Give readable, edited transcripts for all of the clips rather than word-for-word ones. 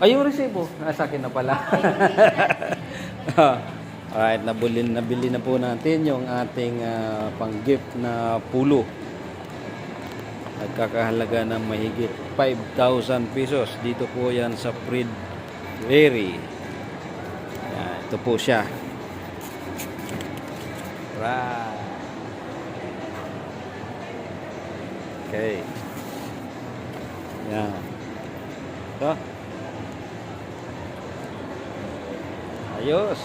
Ay, yung resibo. Sa akin na pala. Alright, nabili na po natin yung ating pang-gift na pulo. Nagkakahalaga ng mahigit 5,000 pesos. Dito po yan sa Fred Ferry. Yan, ito po siya. Right. Okay. Yan. Ito. Ayos.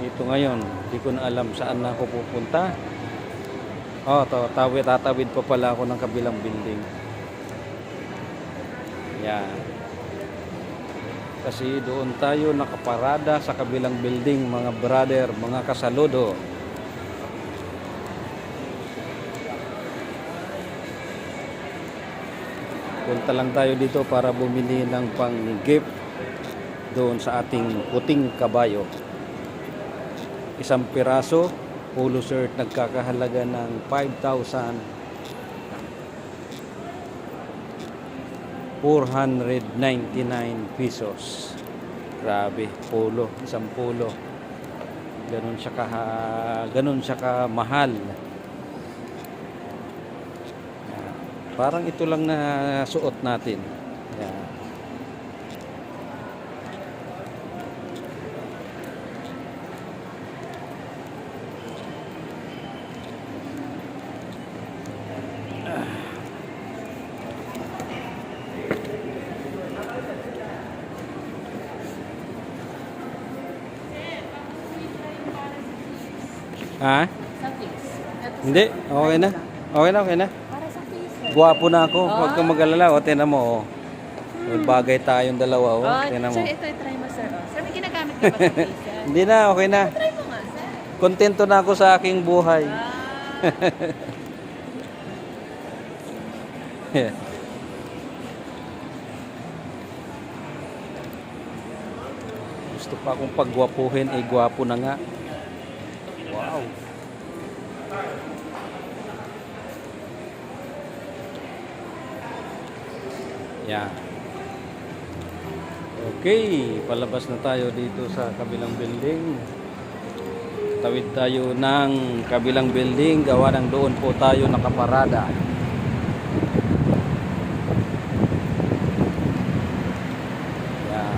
Ito ngayon, hindi ko na alam saan na ako pupunta. Tatawid pa pala ako ng kabilang building. Yan. Kasi doon tayo nakaparada sa kabilang building, mga brother, mga kasaludo. Punta lang tayo dito para bumili ng pang-gift doon sa ating puting kabayo. Isang piraso, polo shirt, nagkakahalaga ng 5,499 pesos. Grabe, polo, isang polo. Ganun siya kamahal. Parang ito lang na suot natin. Yan. Ha? Hindi, okay na. Okay na, okay na. Guwapo na ako. Huwag kang mag-alala. O, tinan mo. Bagay tayong dalawa. O, tinan mo. Sir, ito, try mo, sir. Sir, may ginagamit ka ba sa face? Hindi na, okay na. Try mo nga, sir. Kontento na ako sa aking buhay. Gusto pa akong pagwapuhin, gwapo na nga. Wow. Yan. Okay, palabas na tayo dito sa kabilang building. Tawid tayo ng kabilang building, gawa ng doon po tayo nakaparada. Yan.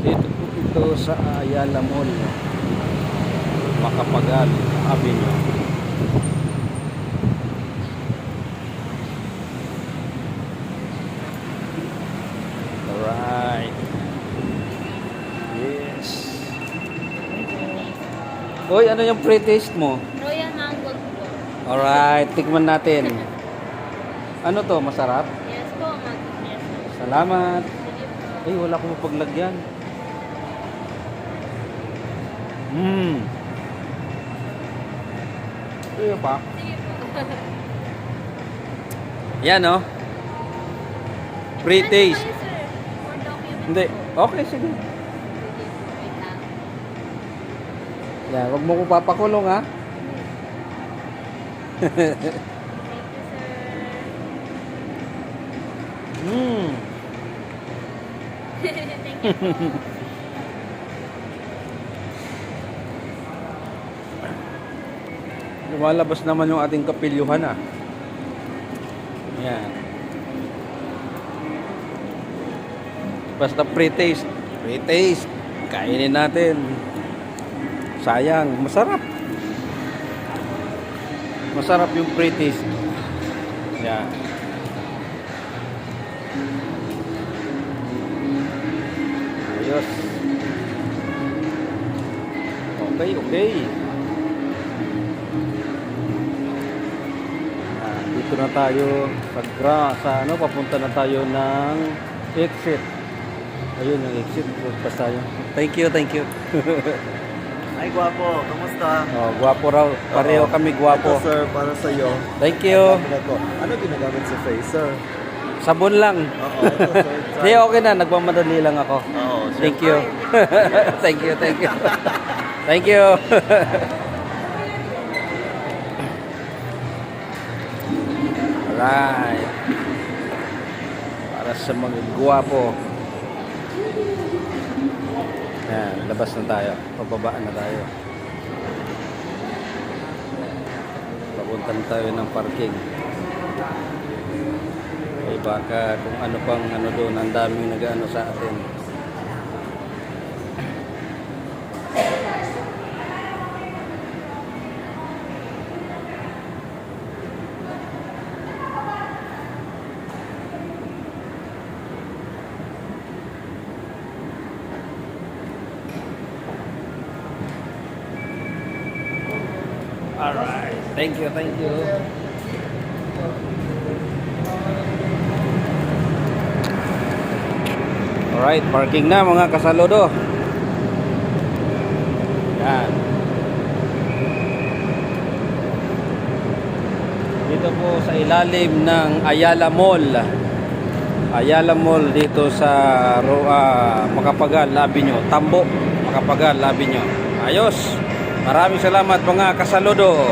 Dito sa Ayala Mall, Macapagal Avenue. Alright. Yes. Uy, ano yung pre-taste mo? Royal mango po. Alright, tikman natin. Ano to, masarap? Yes po, yes po. Salamat. Sige po. Ay, wala akong mapaglagyan. Iyo pa. Sige po. Yan, no? Pre-taste. Ano po yun, sir? For document Hindi. po. Okay, sige. Wait lang. Yan, wag mo ko papakulong, ha? Thank you, sir. Thank you po. Lumalabas naman yung ating kapilyuhan, ha? Yan. Basta pre-taste. Pre-taste. Kainin natin. Sayang. Masarap. Masarap yung pre-taste. Yan. Ayos. Okay, okay. Dito na tayo sa papunta na tayo ng exit. Ayun yung exit. Pas tayo. Thank you, thank you. Ay, gwapo. Kamusta? Oh, gwapo raw. Pareho kami gwapo. Ito, sir, para sa'yo. Thank you. Ano ginagamit sa face, sir? Sabon lang. Oo, ito, sir. Hindi, okay na. Nagmamadali lang ako. Oo, Thank you. Thank you, thank you. Thank you. Alright. Para sa mga gwapo. Yan, labas na tayo. Pababaan na tayo. Papuntan tayo ng parking. Ay baka kung ano pang ano doon, ang daming nag-ano sa atin. Alright. Thank you, thank you. Alright, parking na mga kasaludo. Yan. Dito po sa ilalim ng Ayala Mall. Ayala Mall dito sa Macapagal Avenue, Tambo, Macapagal Avenue. Ayos. Maraming salamat mga kasaludo.